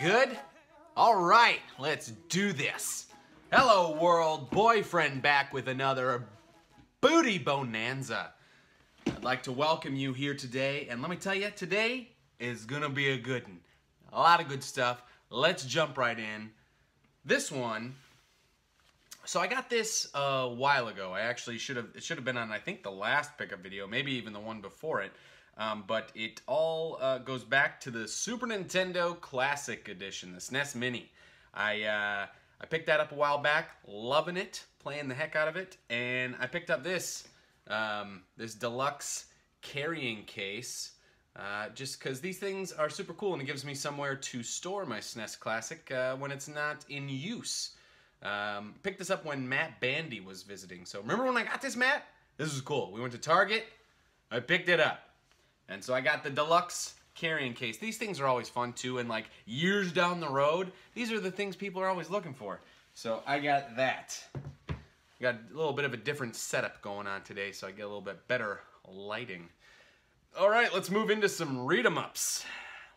good? All right, let's do this. Hello world, boyfriend back with another booty bonanza. I'd like to welcome you here today, and let me tell you, today is gonna be a good one. A lot of good stuff. Let's jump right in. This one, so I got this a while ago. It should have been on, I think, the last pickup video, maybe even the one before it. But it all goes back to the Super Nintendo Classic Edition, the SNES Mini. I picked that up a while back, loving it, playing the heck out of it, and I picked up this this deluxe carrying case just because these things are super cool and it gives me somewhere to store my SNES Classic when it's not in use. Picked this up when Matt Bandy was visiting. So remember when I got this, Matt? This was cool. We went to Target, I picked it up. And so I got the deluxe carrying case. These things are always fun too, and like years down the road, these are the things people are always looking for. So I got that. Got a little bit of a different setup going on today, so I get a little bit better lighting. All right, let's move into some read-em-ups.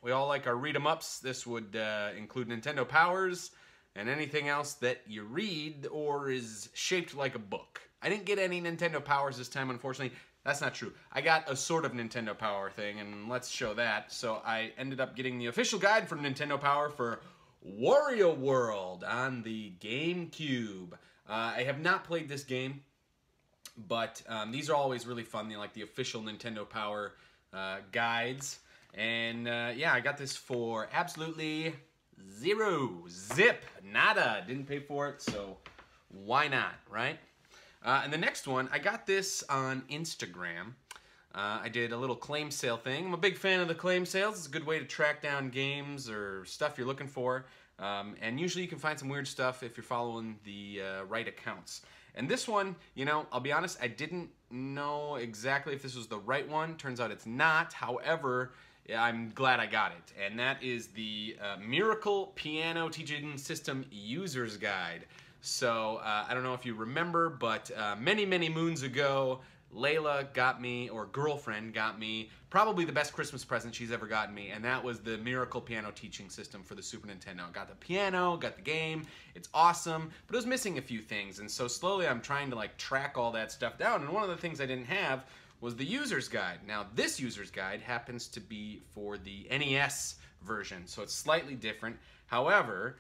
We all like our read-em-ups. This would include Nintendo Powers and anything else that you read or is shaped like a book. I didn't get any Nintendo Powers this time, unfortunately. That's not true. I got a sort of Nintendo Power thing, and let's show that. So I ended up getting the official guide from Nintendo Power for Wario World on the GameCube. I have not played this game, but these are always really fun. They're like the official Nintendo Power guides. And yeah, I got this for absolutely zip, nada. Didn't pay for it, so why not, right? And the next one, I got this on Instagram. I did a little claim sale thing. I'm a big fan of the claim sales. It's a good way to track down games or stuff you're looking for. And usually you can find some weird stuff if you're following the right accounts. And this one, you know, I'll be honest, I didn't know exactly if this was the right one. Turns out it's not. However, I'm glad I got it. And that is the MRACLE Piano Teaching System User's Guide. So, I don't know if you remember, but many, many moons ago, Layla got me, or girlfriend got me, probably the best Christmas present she's ever gotten me, and that was the MRACLE Piano Teaching System for the Super Nintendo. Got the piano, got the game, it's awesome, but it was missing a few things, and so slowly I'm trying to like track all that stuff down, and one of the things I didn't have was the user's guide. Now, this user's guide happens to be for the NES version, so it's slightly different. However,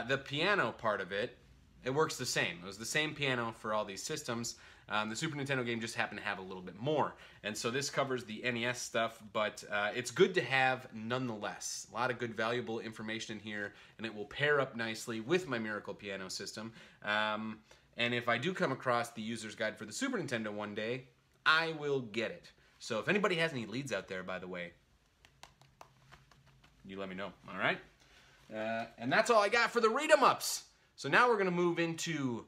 the piano part of it, it works the same. It was the same piano for all these systems. The Super Nintendo game just happened to have a little bit more. And so this covers the NES stuff, but it's good to have nonetheless. A lot of good, valuable information in here, and it will pair up nicely with my MRACLE piano system. And if I do come across the user's guide for the Super Nintendo one day, I will get it. So if anybody has any leads out there, by the way, you let me know, all right? And that's all I got for the read-em-ups. So now we're going to move into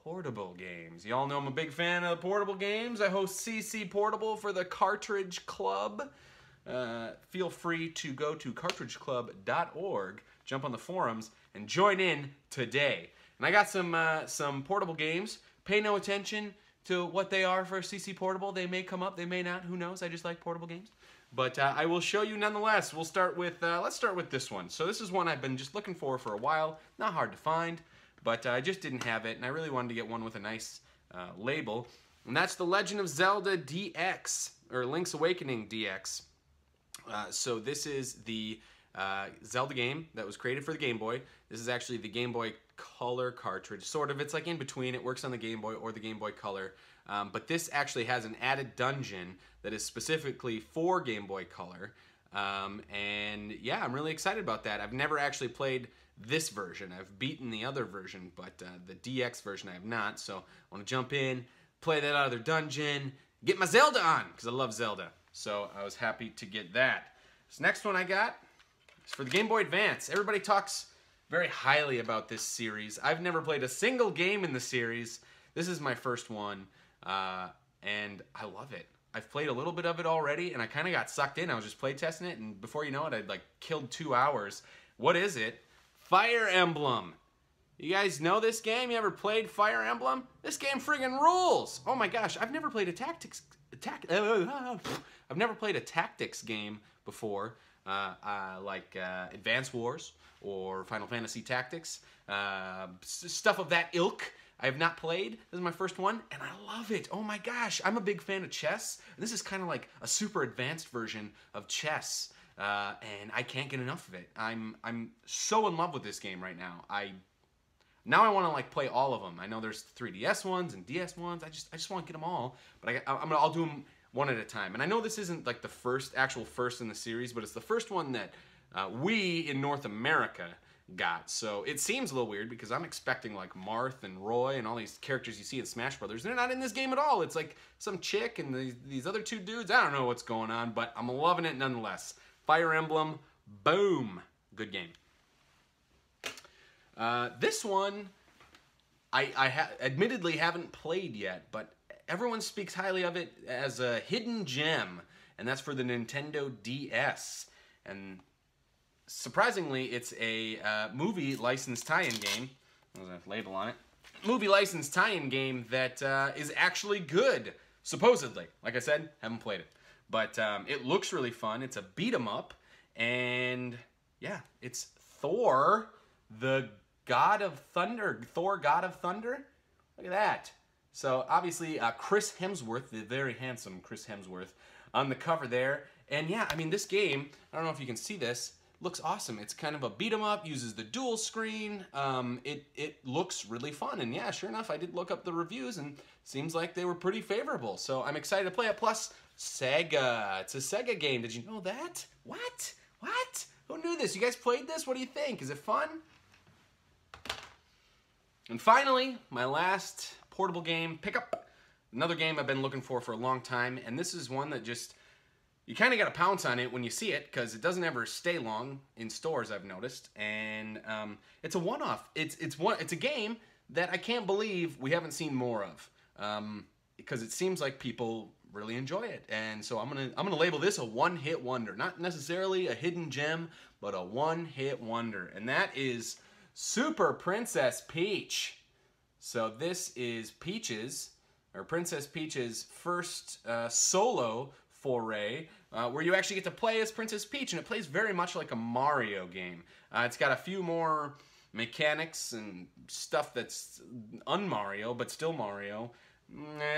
portable games. You all know I'm a big fan of portable games. I host CC Portable for the Cartridge Club. Feel free to go to cartridgeclub.org, jump on the forums, and join in today. And I got some portable games. Pay no attention to what they are for CC Portable. They may come up, they may not. Who knows? I just like portable games. But I will show you nonetheless. We'll start with, let's start with this one. So this is one I've been just looking for a while. Not hard to find, but I just didn't have it, and I really wanted to get one with a nice label. And that's The Legend of Zelda DX, or Link's Awakening DX. So this is the Zelda game that was created for the Game Boy. This is actually the Game Boy Color cartridge, sort of. It's like in between. It works on the Game Boy or the Game Boy Color. But this actually has an added dungeon that is specifically for Game Boy Color. And yeah, I'm really excited about that. I've never actually played this version. I've beaten the other version, but the DX version I have not. So I want to jump in, play that other dungeon, get my Zelda on, because I love Zelda. So I was happy to get that. This next one I got is for the Game Boy Advance. Everybody talks very highly about this series. I've never played a single game in the series. This is my first one, and I love it. I've played a little bit of it already, and I kind of got sucked in. I was just playtesting it, and before you know it, I'd like killed 2 hours. What is it? Fire Emblem. You guys know this game? You ever played Fire Emblem? This game friggin' rules! Oh my gosh, I've never played a tactics game before. like Advance Wars or Final Fantasy Tactics, stuff of that ilk. I have not played. This is my first one, and I love it. Oh my gosh, I'm a big fan of chess. This is kind of like a super advanced version of chess, and I can't get enough of it. I'm so in love with this game right now. Now I want to like play all of them. I know there's 3DS ones and DS ones. I just want to get them all, but I'll do them one at a time. And I know this isn't like the actual first in the series, but it's the first one that we in North America got. So it seems a little weird because I'm expecting like Marth and Roy and all these characters you see in Smash Brothers. They're not in this game at all. It's like some chick and these other two dudes. I don't know what's going on, but I'm loving it nonetheless. Fire Emblem, boom, good game. This one, I admittedly haven't played yet, but everyone speaks highly of it as a hidden gem, and that's for the Nintendo DS. And surprisingly, it's a movie licensed tie-in game. There's a label on it. Movie licensed tie-in game that is actually good, supposedly. Like I said, haven't played it. But it looks really fun. It's a beat-em-up, and yeah, it's Thor, the God of Thunder. Thor, God of Thunder? Look at that. So obviously Chris Hemsworth, the very handsome Chris Hemsworth, on the cover there. And yeah, I mean this game, I don't know if you can see this, looks awesome. It's kind of a beat 'em up, uses the dual screen. It looks really fun. And yeah, sure enough, I did look up the reviews and seems like they were pretty favorable. So I'm excited to play it. Plus, Sega. It's a Sega game. Did you know that? What? What? Who knew this? You guys played this? What do you think? Is it fun? And finally, my last portable game pickup. Another game I've been looking for a long time, and this is one that just, you kind of got to pounce on it when you see it because it doesn't ever stay long in stores, I've noticed. And it's a one-off. It's a game that I can't believe we haven't seen more of because it seems like people really enjoy it. And so I'm gonna label this a one-hit wonder, not necessarily a hidden gem, but a one-hit wonder, and that is Super Princess Peach. So this is Princess Peach's first solo foray, where you actually get to play as Princess Peach, and it plays very much like a Mario game. It's got a few more mechanics and stuff that's un-Mario, but still Mario.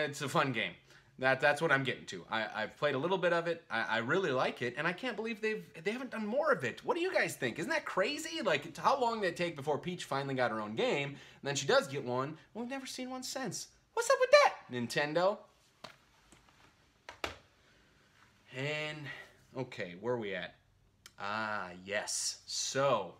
It's a fun game. That's what I'm getting to. I've played a little bit of it. I really like it, and I can't believe they haven't done more of it. What do you guys think? Isn't that crazy? Like, how long did it take before Peach finally got her own game? And then she does get one. Well, we've never seen one since. What's up with that, Nintendo? And, okay, where are we at? Yes. So,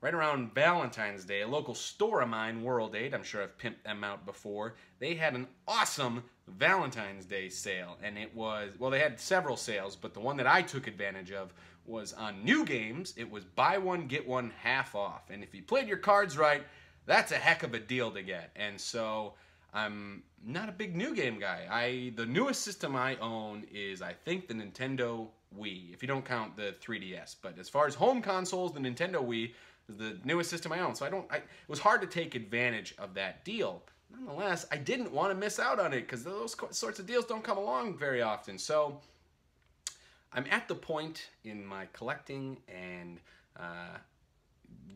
right around Valentine's Day, a local store of mine, World 8, I'm sure I've pimped them out before, they had an awesome Valentine's Day sale. And it was, well, they had several sales, but the one that I took advantage of was on new games. It was buy one, get one half off. And if you played your cards right, that's a heck of a deal to get. And so I'm not a big new game guy. The newest system I own is, I think, the Nintendo Wii, if you don't count the 3DS. But as far as home consoles, the Nintendo Wii is the newest system I own. So it was hard to take advantage of that deal. Nonetheless, I didn't want to miss out on it because those sorts of deals don't come along very often. So I'm at the point in my collecting and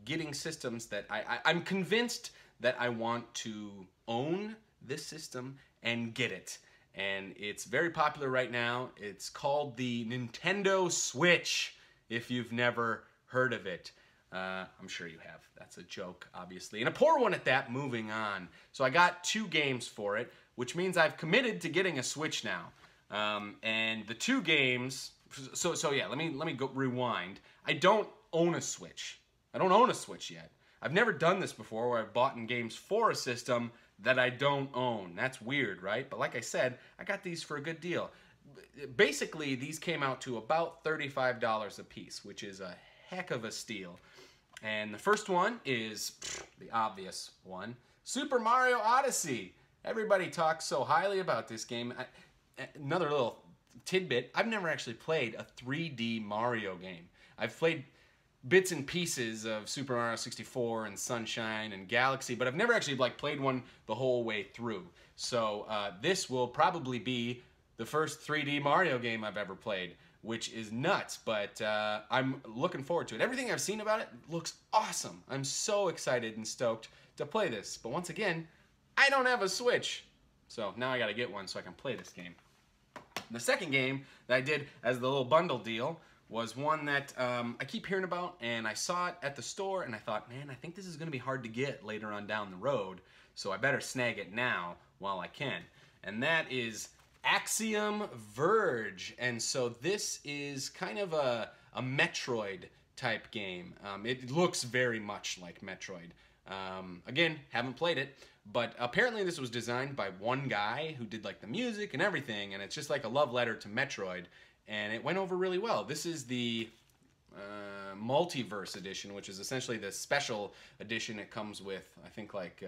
getting systems that I'm convinced that I want to own this system and get it. And it's very popular right now. It's called the Nintendo Switch, if you've never heard of it. I'm sure you have. That's a joke, obviously. And a poor one at that, moving on. So I got 2 games for it, which means I've committed to getting a Switch now. And the 2 games, so yeah, let me go rewind. I don't own a Switch. I don't own a Switch yet. I've never done this before where I've bought in games for a system that I don't own. That's weird, right? But like I said, I got these for a good deal. Basically, these came out to about $35 a piece, which is a heck of a steal. And the first one is the obvious one, Super Mario Odyssey. Everybody talks so highly about this game. Another little tidbit, I've never actually played a 3D Mario game. I've played bits and pieces of Super Mario 64 and Sunshine and Galaxy, but I've never actually played one the whole way through. So this will probably be the first 3D Mario game I've ever played, which is nuts, but I'm looking forward to it. Everything I've seen about it looks awesome. I'm so excited and stoked to play this. But once again, I don't have a Switch. So now I gotta get one so I can play this game. The second game that I did as the little bundle deal was one that I keep hearing about, and I saw it at the store, and I thought, man, I think this is gonna be hard to get later on down the road, so I better snag it now while I can. And that is Axiom Verge. And so this is kind of a Metroid type game. It looks very much like Metroid. Again, haven't played it, but apparently this was designed by one guy who did like the music and everything, and it's just like a love letter to Metroid, and it went over really well. This is the Multiverse Edition, which is essentially the special edition. It comes with, I think, like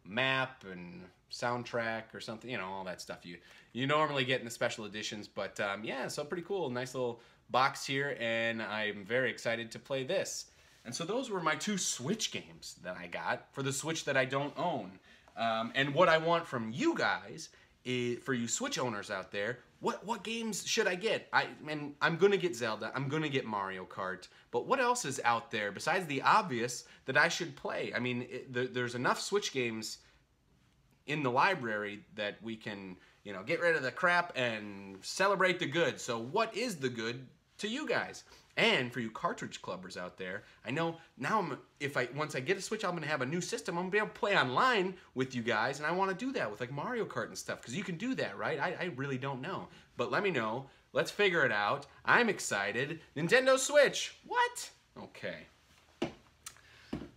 map and soundtrack or something, you know, all that stuff you normally get in the special editions. But yeah, so pretty cool. Nice little box here, and I'm very excited to play this. And so those were my two Switch games that I got for the Switch that I don't own. And what I want from you guys is, for you Switch owners out there, what games should I get? I'm gonna get Zelda, I'm gonna get Mario Kart, but what else is out there besides the obvious that I should play? I mean, there's enough Switch games in the library that we can, you know, get rid of the crap and celebrate the good. So what is the good to you guys? And for you cartridge clubbers out there, I know now once I get a Switch, I'm gonna have a new system. I'm gonna be able to play online with you guys, and I want to do that with like Mario Kart and stuff, because you can do that, right? I really don't know, but let me know. Let's figure it out. I'm excited. Nintendo Switch. What? Okay.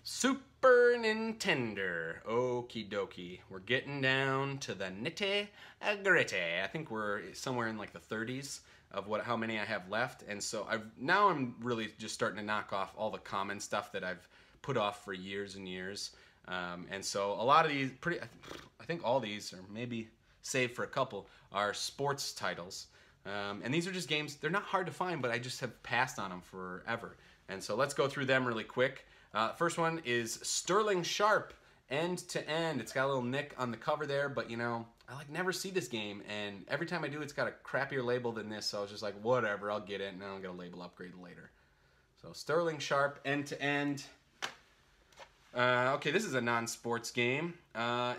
Super Nintendo. Okie dokie. We're getting down to the nitty gritty. I think we're somewhere in like the 30s. Of how many I have left, and so now I'm really just starting to knock off all the common stuff that I've put off for years and years, and so a lot of these, I think all these, or maybe save for a couple, are sports titles, and these are just games. They're not hard to find, but I just have passed on them forever, and so let's go through them really quick. First one is Sterling Sharp, End to End. It's got a little nick on the cover there, but you know, I like never see this game, and every time I do, it's got a crappier label than this, so I was just like, whatever, I'll get it, and I'll get a label upgrade later. So Sterling Sharp, End to End. Okay, this is a non-sports game.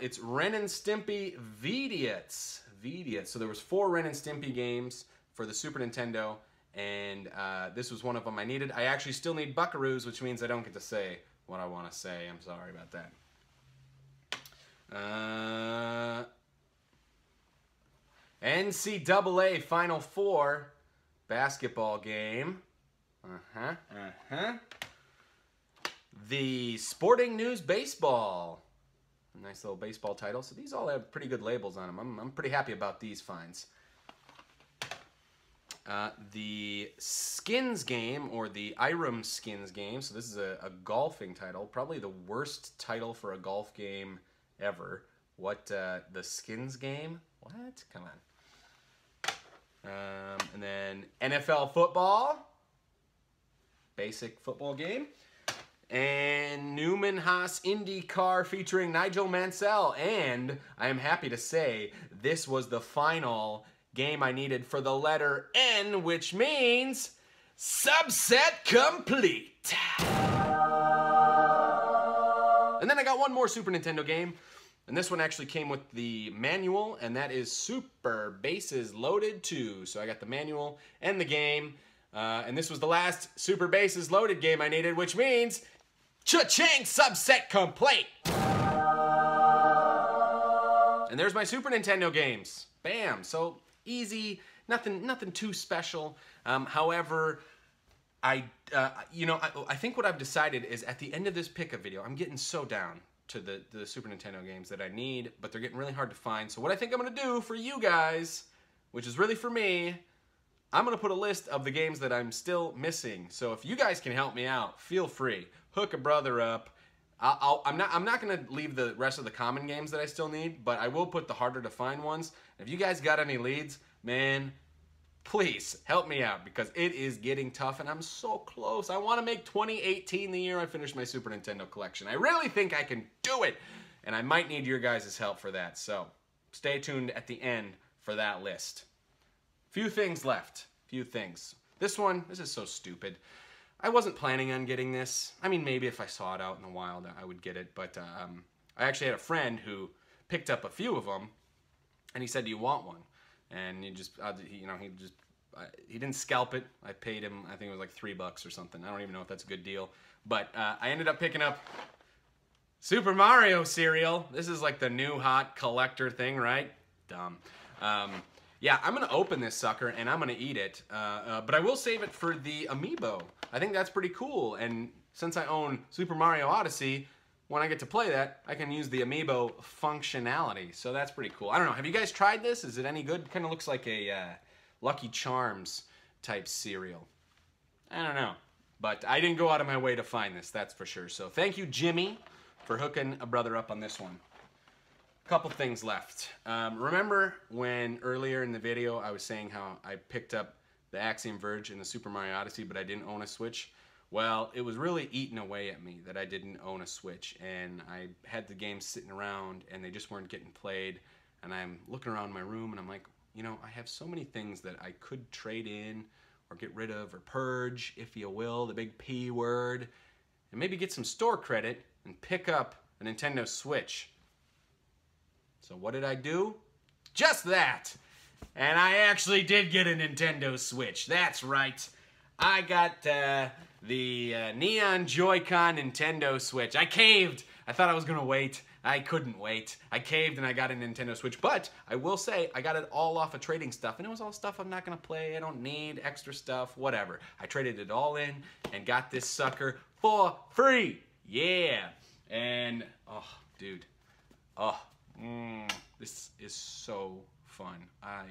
It's Ren and Stimpy Vidiots. So there was 4 Ren and Stimpy games for the Super Nintendo, and this was one of them I needed. I actually still need Buckaroos, which means I don't get to say what I want to say. I'm sorry about that. NCAA Final Four basketball game. The Sporting News Baseball. A nice little baseball title. So these all have pretty good labels on them. I'm pretty happy about these finds. The Skins game, or the Irem Skins game. So this is a golfing title. Probably the worst title for a golf game ever. What, the Skins game? What? Come on. And then NFL football. Basic football game. And Newman Haas IndyCar featuring Nigel Mansell. And I am happy to say this was the final game I needed for the letter N, which means subset complete. And then I got one more Super Nintendo game, and this one actually came with the manual, and that is Super Bases Loaded 2. So I got the manual and the game, and this was the last Super Bases Loaded game I needed, which means cha-ching, subset complete. And there's my Super Nintendo games. Bam. So easy, nothing too special. However, I think what I've decided is at the end of this pickup video, I'm getting so down to the Super Nintendo games that I need, but they're getting really hard to find. So what I think I'm going to do for you guys, which is really for me, I'm going to put a list of the games that I'm still missing. So if you guys can help me out, feel free. Hook a brother up. I'm not going to leave the rest of the common games that I still need, but I will put the harder to find ones. If you guys got any leads, man, please help me out, because it is getting tough and I'm so close. I want to make 2018 the year I finish my Super Nintendo collection. I really think I can do it, and I might need your guys' help for that. So stay tuned at the end for that list. Few things left. few things. This is so stupid. I wasn't planning on getting this. I mean, maybe if I saw it out in the wild, I would get it. But I actually had a friend who picked up a few of them, and he said, "Do you want one?" And he just, he didn't scalp it. I paid him, I think it was like $3 or something. I don't even know if that's a good deal. But I ended up picking up Super Mario cereal. This is like the new hot collector thing, right? Dumb. Yeah, I'm gonna open this sucker and I'm gonna eat it. But I will save it for the amiibo. I think that's pretty cool. And since I own Super Mario Odyssey, when I get to play that, I can use the amiibo functionality. So that's pretty cool. I don't know, have you guys tried this? Is it any good? Kind of looks like a Lucky Charms type cereal. I don't know. But I didn't go out of my way to find this, that's for sure. So thank you, Jimmy, for hooking a brother up on this one. Couple things left. Remember when earlier in the video I was saying how I picked up the Axiom Verge in the Super Mario Odyssey, but I didn't own a Switch? Well, it was really eating away at me that I didn't own a Switch, and I had the games sitting around and they just weren't getting played, and I'm looking around my room and I'm like, you know, I have so many things that I could trade in or get rid of or purge, if you will, the big P word, and maybe get some store credit and pick up a Nintendo Switch. So what did I do? Just that! And I actually did get a Nintendo Switch. That's right. I got the Neon Joy-Con Nintendo Switch. I caved. I thought I was gonna wait. I couldn't wait. I caved and I got a Nintendo Switch. But I will say, I got it all off of trading stuff. And it was all stuff I'm not gonna play. I don't need extra stuff, whatever. I traded it all in and got this sucker for free. Yeah. And, oh, dude. Oh, this is so fun. I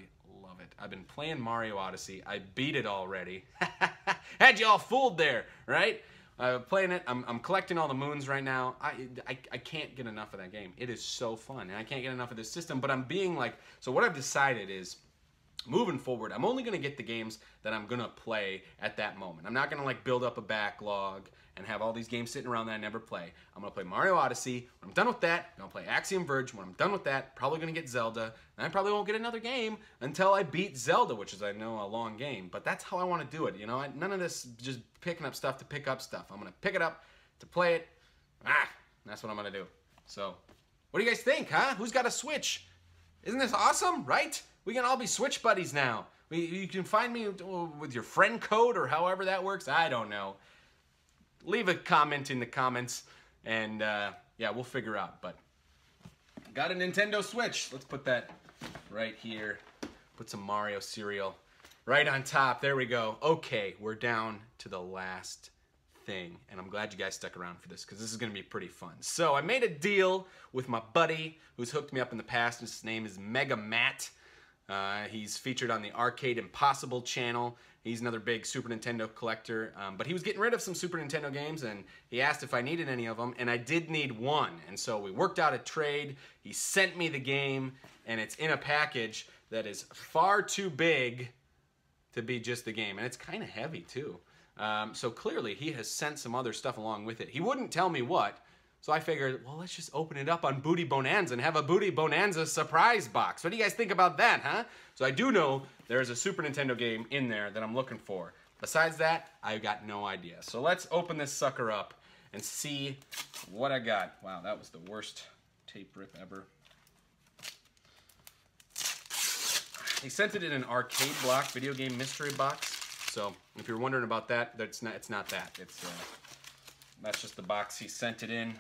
love it. I've been playing Mario Odyssey. I beat it already. Had you all fooled there, right? Playing it. I'm collecting all the moons right now. I can't get enough of that game. It is so fun, and I can't get enough of this system. But I'm being like, so what I've decided is, moving forward, I'm only gonna get the games that I'm gonna play at that moment. I'm not gonna like build up a backlog and have all these games sitting around that I never play. I'm gonna play Mario Odyssey. When I'm done with that, I'm gonna play Axiom Verge. When I'm done with that, probably gonna get Zelda. And I probably won't get another game until I beat Zelda, which is, I know, a long game. But that's how I wanna do it, you know? None of this just picking up stuff to pick up stuff. I'm gonna pick it up to play it. That's what I'm gonna do. So, what do you guys think, huh? Who's got a Switch? Isn't this awesome, right? We can all be Switch buddies now. You can find me with your friend code or however that works. I don't know. Leave a comment in the comments, and yeah, we'll figure out. But got a Nintendo Switch. Let's put that right here. Put some Mario cereal right on top. There we go. Okay, we're down to the last thing, and I'm glad you guys stuck around for this because this is going to be pretty fun. So I made a deal with my buddy who's hooked me up in the past. His name is Mega Matt. He's featured on the Arcade Impossible channel. He's another big Super Nintendo collector, but he was getting rid of some Super Nintendo games, and he asked if I needed any of them, and I did need one. And so we worked out a trade. He sent me the game, and it's in a package that is far too big to be just the game, and it's kind of heavy too. So clearly he has sent some other stuff along with it. He wouldn't tell me what, so I figured, well, let's just open it up on Booty Bonanza and have a Booty Bonanza surprise box. What do you guys think about that, huh? So I do know there's a Super Nintendo game in there that I'm looking for. Besides that, I've got no idea. So let's open this sucker up and see what I got. Wow, that was the worst tape rip ever. He sent it in an arcade block video game mystery box. So if you're wondering about that, it's not that. That's just the box he sent it in.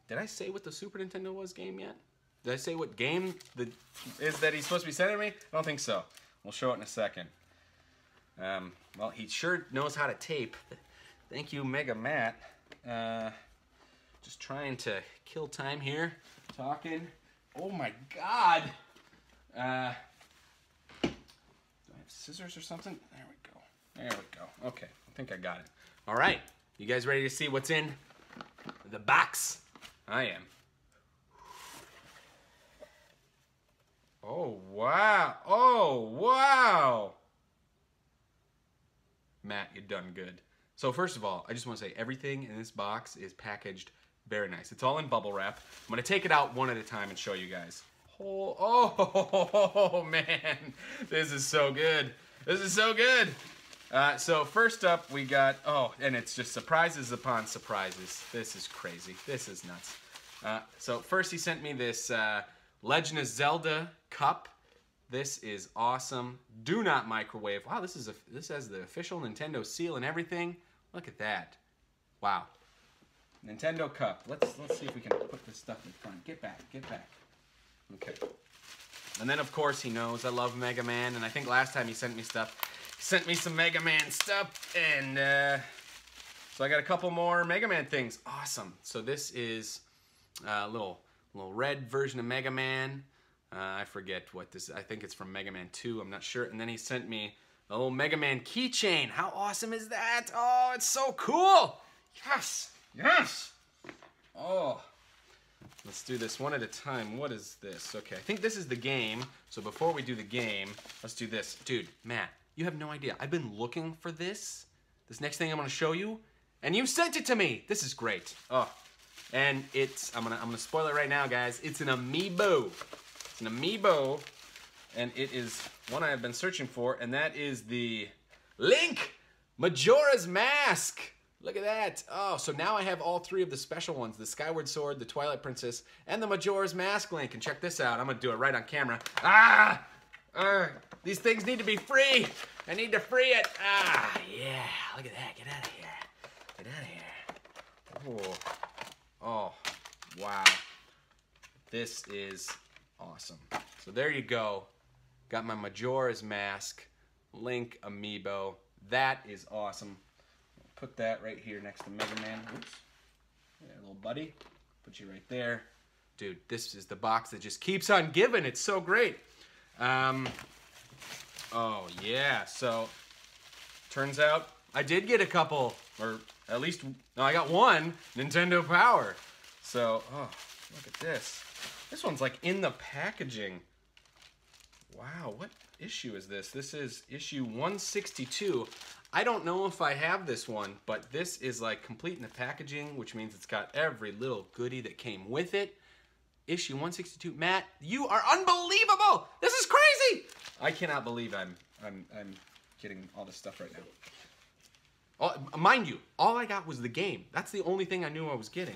Did I say what the Super Nintendo was game yet? Did I say what game is that he's supposed to be sending me? I don't think so. We'll show it in a second. Well, he sure knows how to tape. Thank you, Mega Matt. Just trying to kill time here. Talking. Oh my God. Do I have scissors or something? There we go. There we go. Okay, I think I got it. All right, you guys ready to see what's in the box? I am. Oh, wow. Oh, wow. Matt, you done good. So first of all, I just want to say everything in this box is packaged very nice. It's all in bubble wrap. I'm going to take it out one at a time and show you guys. Oh, man. This is so good. This is so good. So first up we got, and it's just surprises upon surprises. This is crazy. This is nuts. So first he sent me this Legend of Zelda cup. This is awesome. Do not microwave. Wow, this has the official Nintendo seal and everything. Look at that. Wow. Nintendo cup. Let's see if we can put this stuff in front. Get back. Okay. And then of course he knows I love Mega Man, and I think last time he sent me stuff, he sent me some Mega Man stuff, and so I got a couple more Mega Man things. Awesome. So this is a little red version of Mega Man. I forget what this is. I think it's from Mega Man 2. I'm not sure. And then he sent me a little Mega Man keychain. How awesome is that? Oh, it's so cool. Yes. Yes. Oh. Let's do this one at a time. What is this? Okay, I think this is the game. So before we do the game, let's do this. Dude, Matt, you have no idea. I've been looking for this next thing I'm gonna show you, and you sent it to me. This is great. Oh, and I'm gonna spoil it right now, guys. It's an amiibo. It's an amiibo, and it is one I have been searching for, and that is the Link Majora's Mask. Look at that. Oh, so now I have all three of the special ones, the Skyward Sword, the Twilight Princess, and the Majora's Mask Link. And check this out. I'm going to do it right on camera. These things need to be free. I need to free it. Yeah. Look at that. Get out of here. Get out of here. Oh, wow. This is awesome. So there you go. Got my Majora's Mask Link amiibo. That is awesome. Put that right here next to Mega Man. Oops. Yeah, little buddy. Put you right there. Dude, this is the box that just keeps on giving. It's so great. Oh, yeah. So, turns out I did get a couple, or at least, no, I got one Nintendo Power. So, oh, look at this. This one's like in the packaging. Wow, what issue is this? This is issue 162. I don't know if I have this one, but this is like complete in the packaging, which means it's got every little goodie that came with it. Issue 162. Matt, you are unbelievable! This is crazy! I cannot believe I'm getting all this stuff right now. Mind you, all I got was the game. That's the only thing I knew I was getting.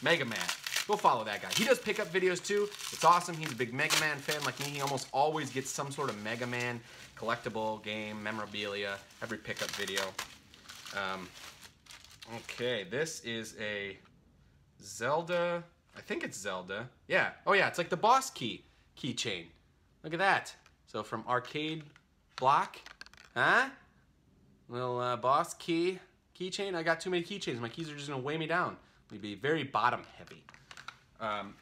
Mega Man. Go follow that guy. He does pickup videos too. It's awesome. He's a big Mega Man fan like me. He almost always gets some sort of Mega Man collectible game, memorabilia, every pickup video. Okay, this is a Zelda. I think it's Zelda. Yeah. Oh yeah, it's like the boss keychain. Look at that. So from Arcade Block. Huh? Little boss keychain. I got too many keychains. My keys are just gonna weigh me down. We'd be very bottom heavy.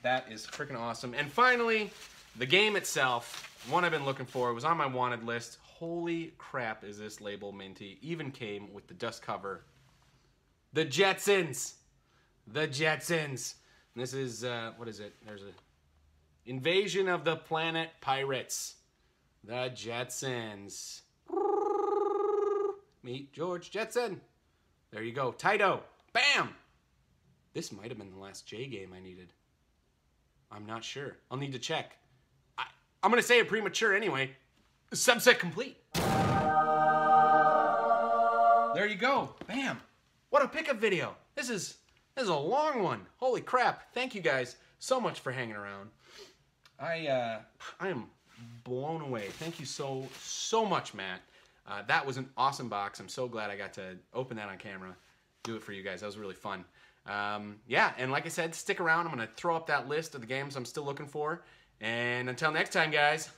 That is freaking awesome. And finally, the game itself, one I've been looking for. It was on my wanted list. Holy crap, is this label minty. Even came with the dust cover. The Jetsons. The Jetsons. And this is, what is it? There's a Invasion of the Planet Pirates. The Jetsons. Meet George Jetson. There you go. Taito. Bam! This might have been the last J game I needed. I'm not sure. I'll need to check. I'm going to say it premature anyway. Subset complete. There you go. Bam. What a pickup video. This is a long one. Holy crap. Thank you guys so much for hanging around. I am blown away. Thank you so much, Matt. That was an awesome box. I'm so glad I got to open that on camera. Do it for you guys. That was really fun. Yeah, and like I said, stick around. I'm going to throw up that list of the games I'm still looking for. And until next time, guys,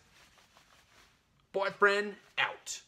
boyfriend out.